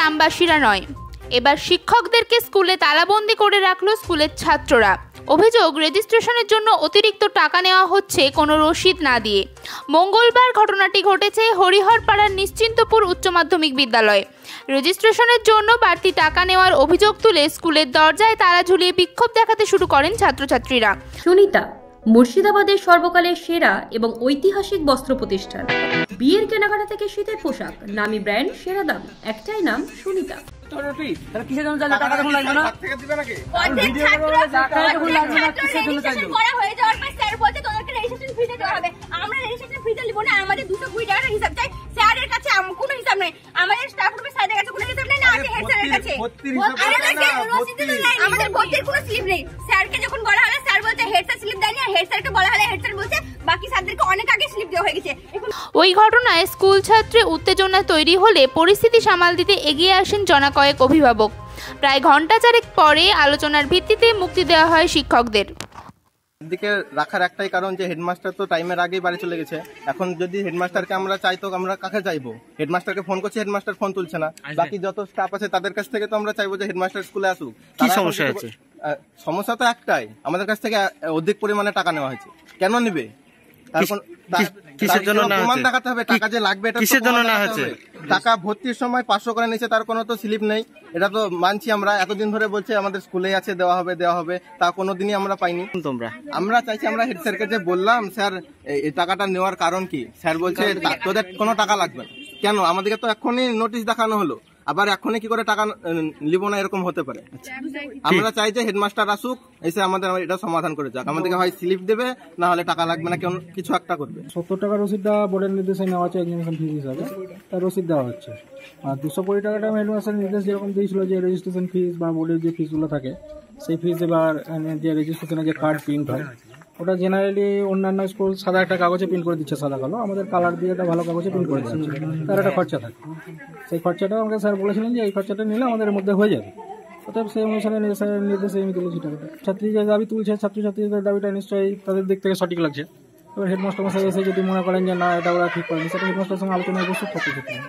গ্রামবাসীরা নয়, এবার শিক্ষকদেরকে স্কুলে তালাবন্দি করে রাখলো স্কুলের ছাত্ররা। অভিযোগ, রেজিস্ট্রেশনের জন্য অতিরিক্ত টাকা নেওয়া হচ্ছে কোনো রসিদ না দিয়ে। মঙ্গলবার ঘটনাটি ঘটেছে হরিহরপাড়ার নিশ্চিন্তপুর উচ্চ মাধ্যমিক বিদ্যালয়ে। রেজিস্ট্রেশনের জন্য বাড়তি টাকা নেওয়ার অভিযোগ তুলে স্কুলের দরজায় তালা ঝুলিয়ে বিক্ষোভ দেখাতে শুরু করেন ছাত্রছাত্রীরা। সুনিতা মুর্শিদাবাদের সর্বকালের সেরা এবং ঐতিহাসিক বস্ত্র প্রতিষ্ঠান। বিয়ের কেনাকাটা থেকে শীতের পোশাক, নামি ব্র্যান্ড, সেরা দাম, একটাই নাম সুনিতা। ওই ঘটনায় স্কুল ছাত্রে উত্তেজনা তৈরি হলে পরিস্থিতি সামাল দিতে এগিয়ে আসেন জনা কয়েক অভিভাবক। প্রায় ঘন্টা চারেক পরে আলোচনার ভিত্তিতে মুক্তি দেওয়া হয় শিক্ষকদের। দিকে রাখার একটাই কারণ যে হেডমাস্টার তো টাইমের আগেই বাড়ি চলে গেছে। এখন যদি হেডমাস্টারকে আমরা চাইতো, আমরা কাকে চাইবো? হেডমাস্টারকে ফোন করছি, হেডমাস্টার ফোন তুলছে না। বাকি যত স্টাফ আছে তাদের কাছ থেকে তো আমরা চাইবো যে হেডমাস্টার স্কুলে আসুক। কি সমস্যা আছে? সমস্যা তো একটাই, আমাদের কাছ থেকে অধিক পরিমাণে টাকা নেওয়া হয়েছে। কেন নিবে? কিসের জন্য প্রমাণ দেখাতে হবে, টাকা যে লাগবে এটা কিসের জন্য না হয়েছে? টাকা ভর্তির সময় 500 করে নিয়েছে, তার কোনো তো স্লিপ নেই। এটা তো মানছি আমরা, এতদিন ধরে বলছে আমাদের স্কুলে আছে, দেওয়া হবে, তা কোনোদিনই আমরা পাইনি। আমরা চাইছি, আমরা হেড স্যারকে যে বললাম, স্যার এই টাকাটা নেওয়ার কারণ কি? স্যার বলছে তোদের কোনো টাকা লাগবে না। কেন? আমাদেরকে তো এখনই নোটিশ দেখানো হলো, আবার এখনই কি করে টাকা নিব না, এরকম হতে পারে? আমরা চাই যে হেডমাস্টার আসুক, এসে আমাদের এটা সমাধান করে যাক। আমাদেরকে হয় স্লিপ দেবে, না হলে টাকা লাগবে না, কেউ কিছু একটা করবে। 70 টাকা রসিদ দেওয়া বোর্ডের নির্দেশে নেওয়া হচ্ছে এক্সামিনেশন ফিস হিসাবে, তার রসিদ দেওয়া হচ্ছে। আর 220 টাকাটা হেডমাস্টারের নির্দেশ যেরকম দিয়েছিল যে রেজিস্ট্রেশন ফিস বা বোর্ডের যে ফিসগুলো থাকে সেই ফিস এবার যে রেজিস্ট্রেশনের যে কার্ড প্রিন্ট হয় ওটা জেনারেলি অন্যান্য স্কুল সাদা একটা কাগজে প্রিন্ট করে দিচ্ছে, সাদা কালো। আমাদের কালার দিয়ে একটা ভালো কাগজে প্রিন্ট করে দিচ্ছে, তার একটা খরচা থাকে। সেই খরচাটা আমাকে স্যার বলেছিলেন যে এই খরচাটা নিলে আমাদের মধ্যে হয়ে যাবে। অতএব সেই অনুসারে স্যারের নির্দেশে আমি তুলেছি টাকাটা। ছাত্রী যে দাবি তুলছে, ছাত্রছাত্রীদের দাবিটা নিশ্চয়ই তাদের দিক থেকে সঠিক লাগছে। এবার হেডমাস্টার মশাই এসে যদি মনে করেন যে না এটা ওরা ঠিক করেনি, সেটা হেডমাস্টারের সঙ্গে আলোচনায় প্রস্তুত থাকতে।